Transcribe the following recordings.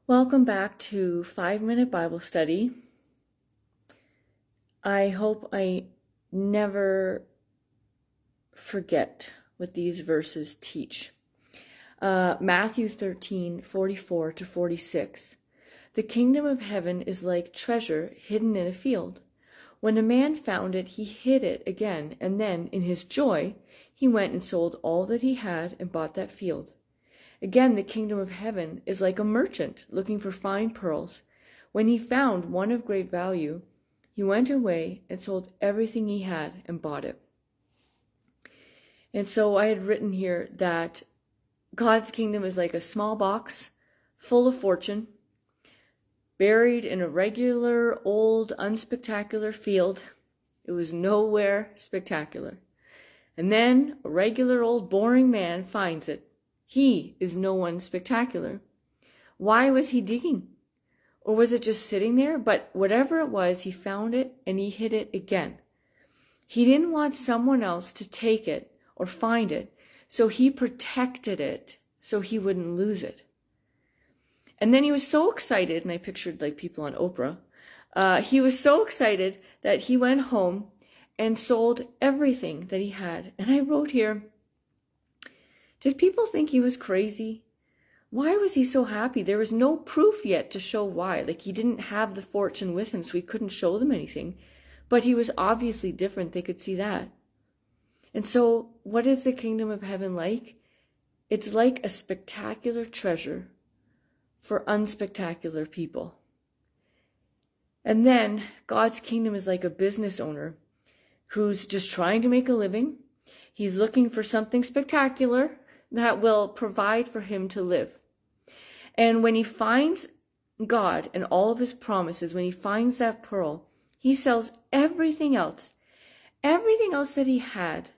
Welcome back to 5-Minute Bible Study. I hope I never forget what these verses teach. Matthew 13:44-46. The kingdom of heaven is like treasure hidden in a field. When a man found it, he hid it again, and then, in his joy, he went and sold all that he had and bought that field. Again, the kingdom of heaven is like a merchant looking for fine pearls. When he found one of great value, he went away and sold everything he had and bought it. And so I had written here that God's kingdom is like a small box full of fortune, buried in a regular, old, unspectacular field. It was nowhere spectacular. And then a regular, old, boring man finds it. He is no one spectacular. Why was he digging? Or was it just sitting there? But whatever it was, he found it and he hid it again. He didn't want someone else to take it or find it, so he protected it so he wouldn't lose it. And then he was so excited, and I pictured like people on Oprah, he was so excited that he went home and sold everything that he had. And I wrote here, did people think he was crazy? Why was he so happy? There was no proof yet to show why. Like, he didn't have the fortune with him, so he couldn't show them anything. But he was obviously different. They could see that. And so, what is the kingdom of heaven like? It's like a spectacular treasure for unspectacular people. And then, God's kingdom is like a business owner who's just trying to make a living. He's looking for something spectacular that will provide for him to live. And when he finds God and all of his promises, when he finds that pearl, he sells everything else that he had,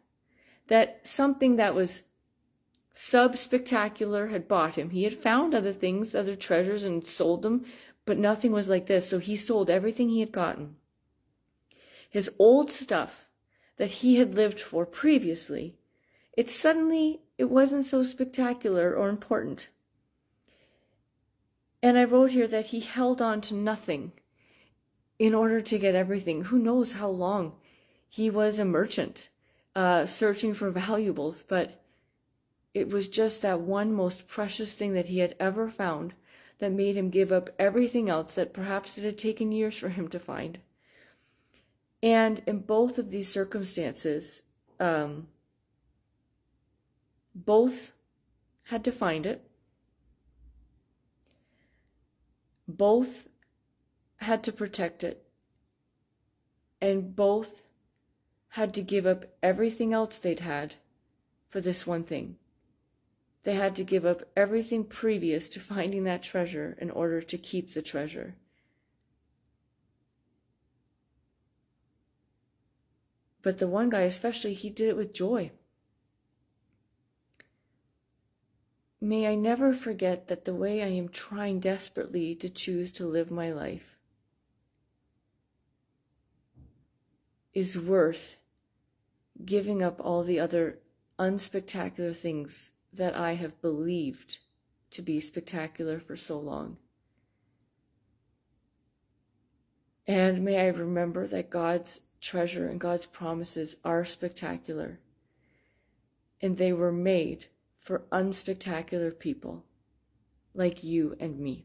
that something that was sub-spectacular had bought him. He had found other things, other treasures, and sold them, but nothing was like this. So he sold everything he had gotten. His old stuff that he had lived for previously, it wasn't so spectacular or important. And I wrote here that he held on to nothing in order to get everything. Who knows how long he was a merchant searching for valuables, but it was just that one most precious thing that he had ever found that made him give up everything else that perhaps it had taken years for him to find. And in both of these circumstances, both had to find it. Both had to protect it. And both had to give up everything else they'd had for this one thing. They had to give up everything previous to finding that treasure in order to keep the treasure. But the one guy especially, he did it with joy. May I never forget that the way I am trying desperately to choose to live my life is worth giving up all the other unspectacular things that I have believed to be spectacular for so long. And may I remember that God's treasure and God's promises are spectacular, and they were made for unspectacular people like you and me.